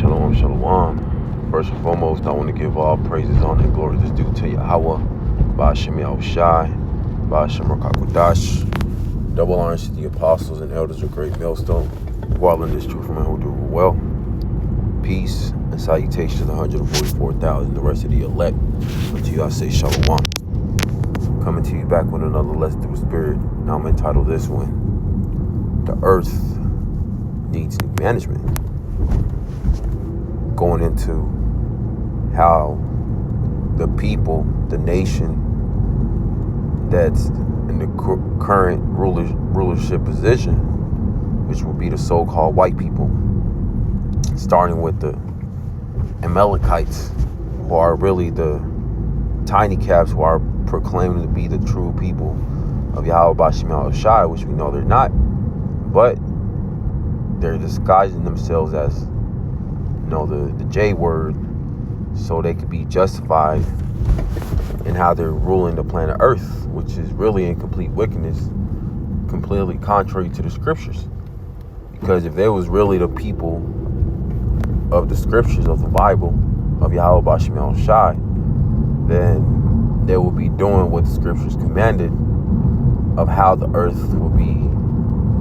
Shalom, shalom. First and foremost, I want to give all praises, honor, and glory that's due to Yahweh, Ba'ashem Yahushai, Ba'ashem Rakakwadash. Double honors to the apostles and elders of Great Millstone, who are in this truth and who do well. Peace and salutation to the 144,000, the rest of the elect. Unto you I say shalom. Coming to you back with another lesson through the Spirit. Now I'm entitled this one, The Earth Needs New Management. Going into how the people, the nation that's in the current rulership position, which will be the so-called white people, starting with the Amalekites, who are really the tiny caps, who are proclaiming to be the true people of Yahweh Ba'ashem Yahushai, which we know they're not, but they're disguising themselves as the J word, so they could be justified in how they're ruling the planet Earth, which is really in complete wickedness, completely contrary to the scriptures. Because if they was really the people of the scriptures of the Bible of Yahweh Ba'ashem Yahushai, then they would be doing what the scriptures commanded of how the earth will be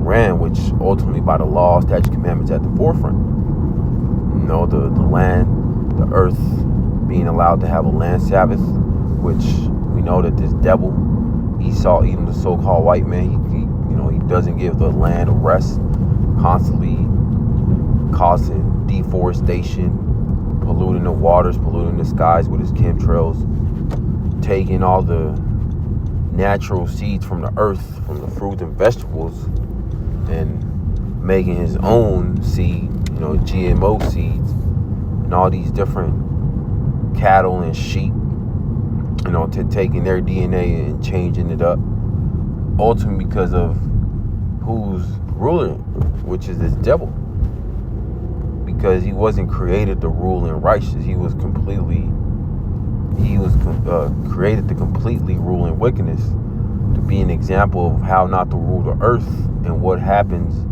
ran, which ultimately by the law, statutes, commandments at the forefront. The land, the earth being allowed to have a land Sabbath, which we know that this devil, Esau, even the so-called white man, he doesn't give the land a rest, constantly causing deforestation, polluting the waters, polluting the skies with his chemtrails, taking all the natural seeds from the earth, from the fruit and vegetables, and making his own seed, GMO seeds, and all these different cattle and sheep, taking their DNA and changing it up, ultimately because of who's ruling, which is this devil. Because he wasn't created to rule in righteousness. He was created to completely rule in wickedness, to be an example of how not to rule the earth and what happens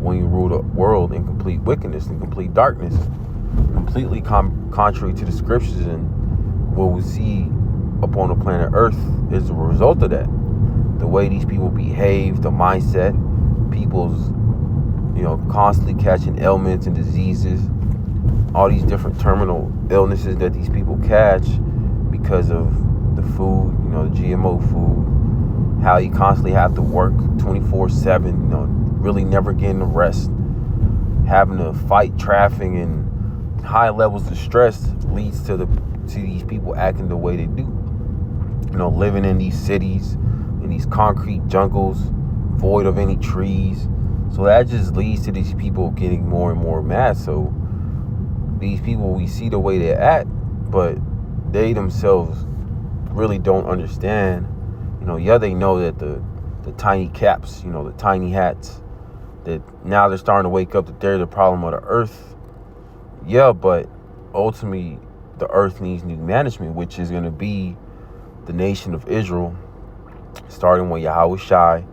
when you rule the world in complete wickedness and complete darkness, completely contrary to the scriptures. And what we see upon the planet Earth is a result of that. The way these people behave, the mindset, people's, constantly catching ailments and diseases, all these different terminal illnesses that these people catch because of the food, the GMO food, how you constantly have to work 24/7, really never getting a rest, having to fight traffic and high levels of stress leads to these people acting the way they do. Living in these cities, in these concrete jungles, void of any trees. So that just leads to these people getting more and more mad. So these people, we see the way they're at, but they themselves really don't understand. They know that the tiny caps, the tiny hats, that now they're starting to wake up that they're the problem of the earth. Yeah, but ultimately the earth needs new management, which is going to be the nation of Israel, starting with Yahushai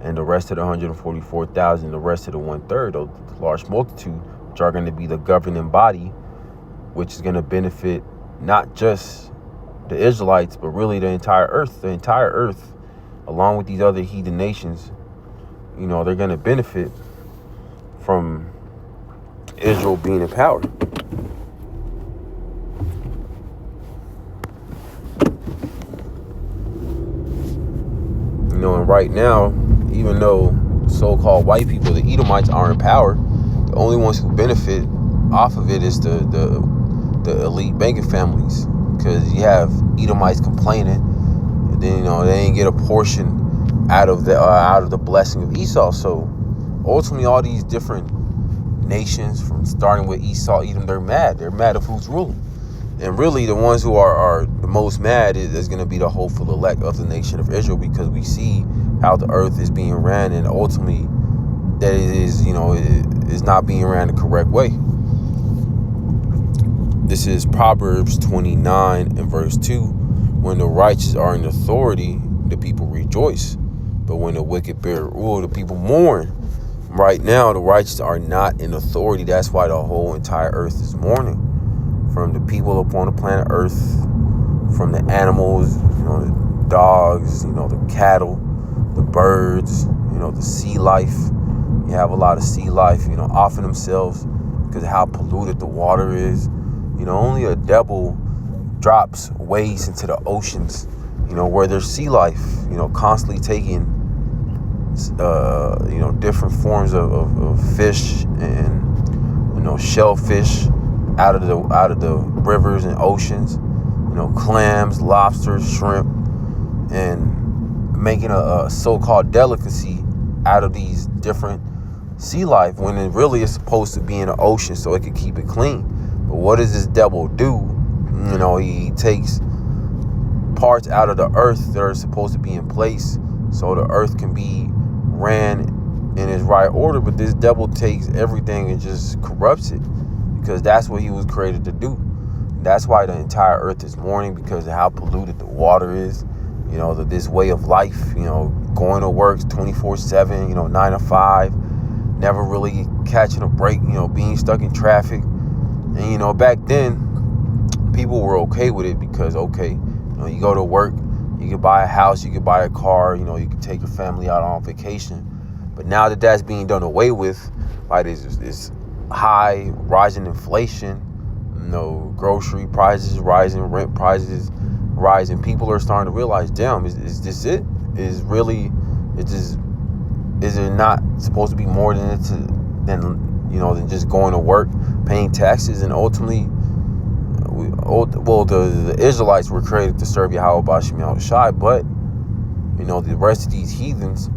and the rest of the 144,000, the rest of the 1/3, the large multitude, which are going to be the governing body, which is going to benefit not just the Israelites, but really the entire earth. The entire earth, along with these other heathen nations, they're going to benefit from Israel being in power. And right now, even though the so-called white people, the Edomites, are in power, the only ones who benefit off of it is the elite banking families, because you have Edomites complaining, and then they ain't get a portion out of the blessing of Esau. So ultimately, all these different nations, from starting with Esau, Edom, they're mad. They're mad of who's ruling. And really, the ones who are the most mad is going to be the hopeful elect of the nation of Israel, because we see how the earth is being ran, and ultimately that it is not being ran the correct way. This is Proverbs 29 and verse 2. When the righteous are in authority, the people rejoice. But when the wicked bear rule, the people mourn. Right now, the righteous are not in authority. That's why the whole entire earth is mourning. From the people upon the planet Earth, from the animals, the dogs, the cattle, the birds, the sea life. You have a lot of sea life, offing themselves because of how polluted the water is. Only a devil drops waste into the oceans, where there's sea life, constantly taking different forms of fish and shellfish out of the rivers and oceans, clams, lobsters, shrimp, and making a so-called delicacy out of these different sea life when it really is supposed to be in the ocean so it can keep it clean. But what does this devil do? He takes parts out of the earth that are supposed to be in place so the earth can be ran in its right order, but this devil takes everything and just corrupts it because that's what he was created to do. That's why the entire earth is mourning, because of how polluted the water is. This way of life, going to work 24/7, 9 to 5, never really catching a break, being stuck in traffic. And back then people were okay with it because you go to work, you can buy a house, you can buy a car, you can take your family out on vacation. But now that that's being done away with by this high rising inflation, grocery prices rising, rent prices rising, people are starting to realize, damn, is this it? Is it not supposed to be more than than just going to work, paying taxes, and ultimately, the Israelites were created to serve Yahweh Bashim Yahushai, but the rest of these heathens,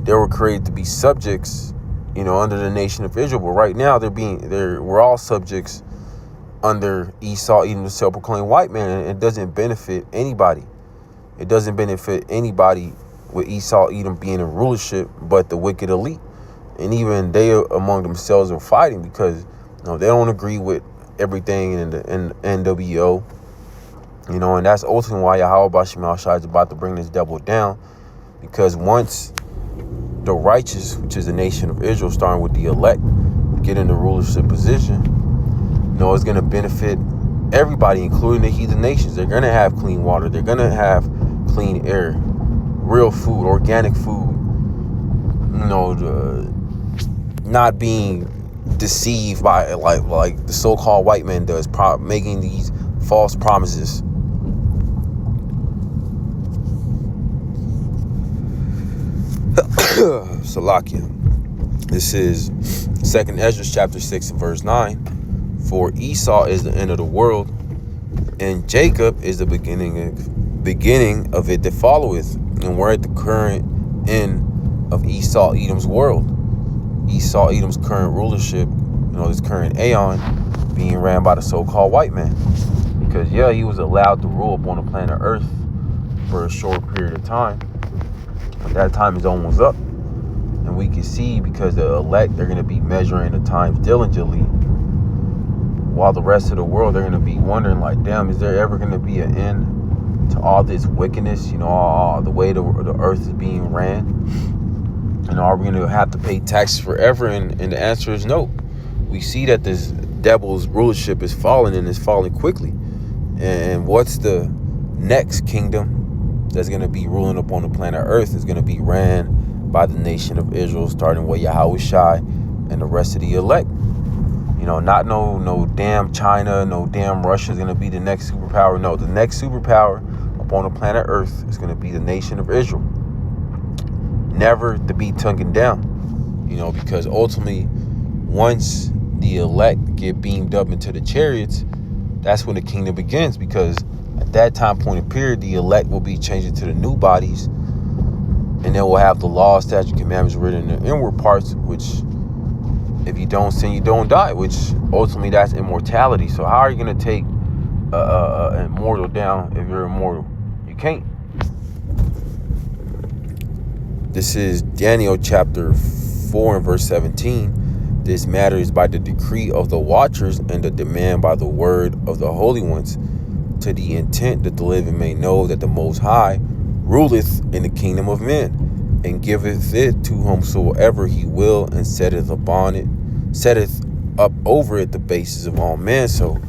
they were created to be subjects, under the nation of Israel. But right now we're all subjects under Esau, Edom, the self-proclaimed white man, and it doesn't benefit anybody. It doesn't benefit anybody with Esau, Edom being in rulership, but the wicked elite. And even they among themselves are fighting because they don't agree with everything in the NWO. And that's ultimately why Yahweh Bashim Yahushai is about to bring this devil down, because once the righteous, which is the nation of Israel, starting with the elect, get in the rulership position, it's going to benefit everybody, including the heathen nations. They're going to have clean water. They're going to have clean air, real food, organic food, not being deceived by like the so-called white man does, making these false promises. Salakia. This is 2nd Ezra chapter 6 and verse 9. For Esau is the end of the world, and Jacob is the beginning of it that followeth. And we're at the current end of Esau Edom's world. Esau Edom's current rulership, this current aeon, being ran by the so-called white man. Because he was allowed to rule upon the planet Earth for a short period of time. But that time is almost up. And we can see, because the elect, they're going to be measuring the times diligently, while the rest of the world, they're going to be wondering, like, damn, is there ever going to be an end to all this wickedness, all the way the earth is being ran? And are we going to have to pay taxes forever? And the answer is no. We see that this devil's rulership is falling, and it's falling quickly. And what's the next kingdom that's going to be ruling upon the planet Earth is going to be ran by the nation of Israel, starting with Yahushai and the rest of the elect. Not no damn China, no damn Russia is going to be the next superpower. No, the next superpower upon the planet Earth is going to be the nation of Israel. Never to be taken down, because ultimately, once the elect get beamed up into the chariots, that's when the kingdom begins. Because at that time point in period, the elect will be changed into the new bodies, and then we'll have the law, statute, commandments written in the inward parts, which, if you don't sin, you don't die, which ultimately that's immortality. So how are you going to take an immortal down if you're immortal? You can't. This is Daniel chapter 4 and verse 17. This matter is by the decree of the watchers and the demand by the word of the holy ones, to the intent that the living may know that the Most High ruleth in the kingdom of men, and giveth it to whomsoever he will, and setteth up over it the bases of all men. So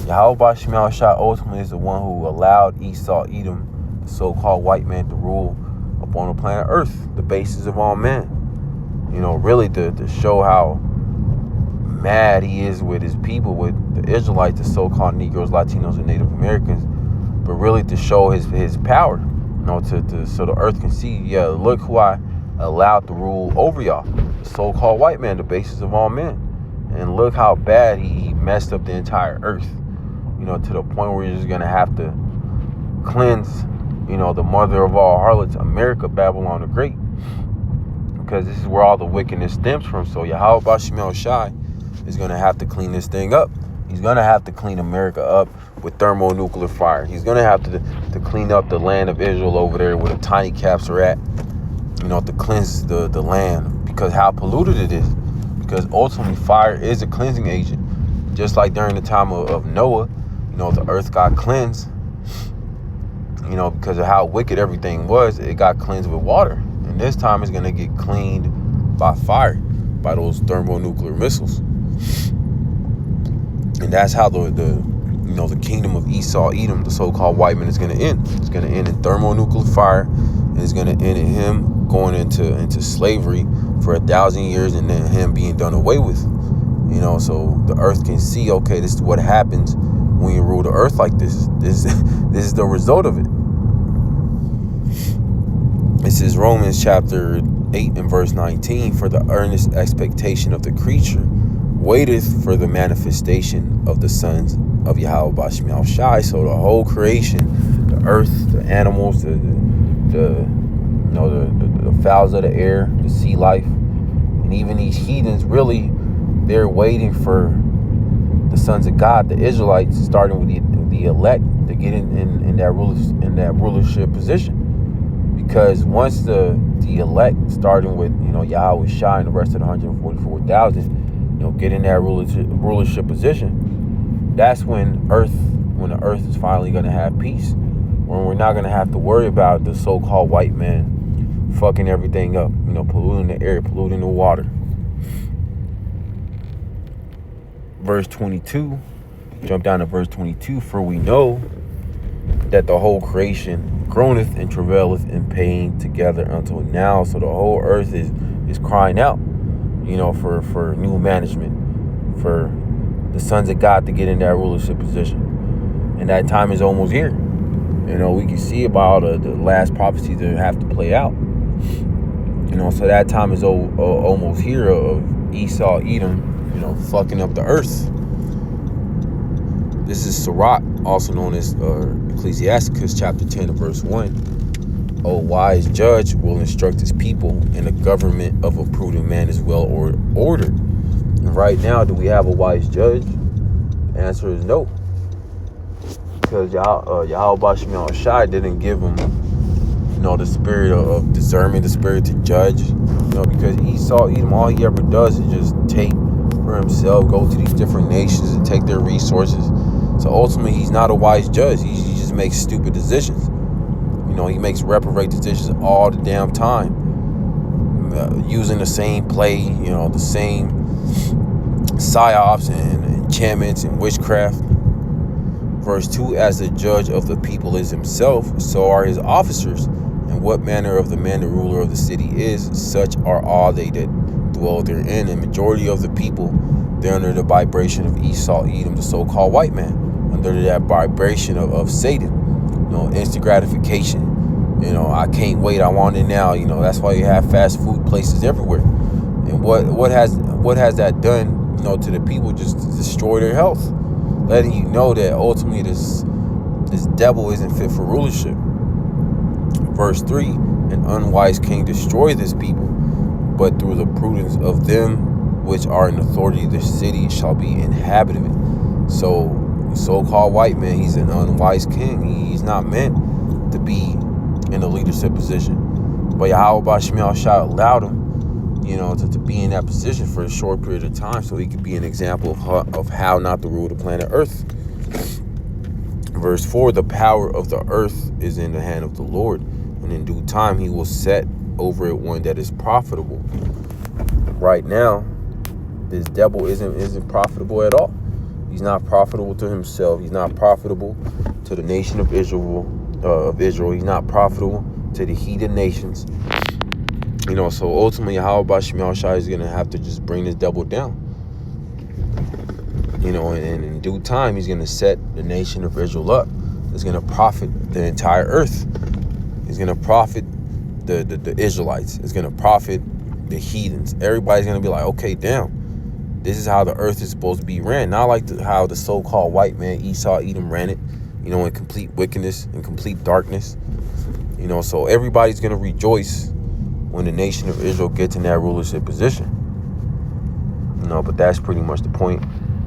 Yahweh Shemel Shah ultimately is the one who allowed Esau, Edom, the so-called white man, to rule upon the planet Earth, the basis of all men. Really to show how mad he is with his people, with the Israelites, the so-called Negroes, Latinos, and Native Americans, but really to show his power, so the earth can see, look who I allowed to rule over y'all, the so-called white man, the basis of all men. And look how bad he messed up the entire earth, to the point where you're just going to have to cleanse, the mother of all harlots, America, Babylon the Great, because this is where all the wickedness stems from. So Yahweh Shemel Shai is going to have to clean this thing up. He's going to have to clean America up with thermonuclear fire. He's going to have to clean up the land of Israel over there where the tiny caps are at, to cleanse the land, because how polluted it is. Because ultimately fire is a cleansing agent. Just like during the time of Noah, the earth got cleansed, because of how wicked everything was. It got cleansed with water. And this time it's going to get cleaned by fire, by those thermonuclear missiles. And that's how the kingdom of Esau, Edom, the so-called white man, is going to end. It's going to end in thermonuclear fire, and it's going to end in him going into slavery for 1,000 years, and then him being done away with. So the earth can see, okay, this is what happens when you rule the earth like this. This is the result of it. This is Romans chapter 8 and verse 19. For the earnest expectation of the creature waiteth for the manifestation of the sons of Yahweh Shemel Shai. So the whole creation, the earth, the animals, the fowls of the air, the sea life, and even these heathens, really, they're waiting for the sons of God, the Israelites, starting with the elect, to get in that rulership position. Because once the elect, starting with Yahweh Shai and the rest of the 144,000, get in that rulership position, that's when the earth is finally going to have peace, when we're not going to have to worry about the so-called white man fucking everything up, polluting the air, polluting the water. Verse 22, jump down to verse 22. For we know that the whole creation groaneth and travaileth in pain together until now. So the whole earth is crying out, for new management, for the sons of God to get in that rulership position. And that time is almost here. We can see about the last prophecies that have to play out. So that time is almost here of Esau, Edom, fucking up the earth. This is Sirach, also known as Ecclesiasticus chapter 10 and verse 1. A wise judge will instruct his people, and the government of a prudent man is well ordered. And right now, do we have a wise judge? The answer is no. Because Yahweh Shemel Shai didn't give him, the spirit of discernment, the spirit to judge. Because Esau, Edom, all he ever does is just take for himself, go to these different nations and take their resources. So ultimately, he's not a wise judge. He just makes stupid decisions. He makes reprobate decisions all the damn time, using the same play, the same psyops and enchantments and witchcraft. Verse 2, as the judge of the people is himself, so are his officers. And what manner of the man the ruler of the city is, such are all they that dwell therein. And majority of the people, they're under the vibration of Esau, Edom, the so-called white man, under that vibration of Satan. Instant gratification. I can't wait, I want it now. That's why you have fast food places everywhere. And what has that done, to the people? Just to destroy their health, letting you know that ultimately this devil isn't fit for rulership. Verse 3, an unwise king destroys this people, but through the prudence of them which are in authority, the city shall be inhabited. So the so-called white man, he's an unwise king. He's not meant to be in a leadership position. But Yahweh Shemel Shai allowed him, to be in that position for a short period of time, so he could be an example of how not to rule the planet Earth. Verse 4, the power of the earth is in the hand of the Lord, and in due time he will set over it one that is profitable. Right now, this devil isn't profitable at all. He's not profitable to himself. He's not profitable to the nation of Israel. He's not profitable to the heathen nations. So ultimately, Yahweh Bashim Yahushua is going to have to just bring this devil down. And in due time, he's going to set the nation of Israel up. It's going to profit the entire earth. It's going to profit the Israelites. It's going to profit the heathens. Everybody's going to be like, okay, damn. This is how the earth is supposed to be ran. Not like how the so-called white man, Esau, Edom ran it, in complete wickedness and complete darkness. So everybody's going to rejoice when the nation of Israel gets in that rulership position. But that's pretty much the point.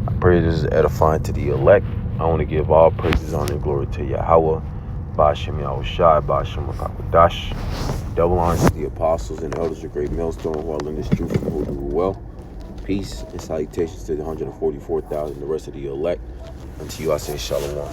I pray this is edifying to the elect. I want to give all praises, honor, and glory to Yahweh, Ba'ashem Yahushai, Ba'ashem HaKadosh. Double honor to the apostles and elders of Great Millstone who are in this truth and who do well. Peace and salutations to the 144,000, the rest of the elect. Unto you I say shalom.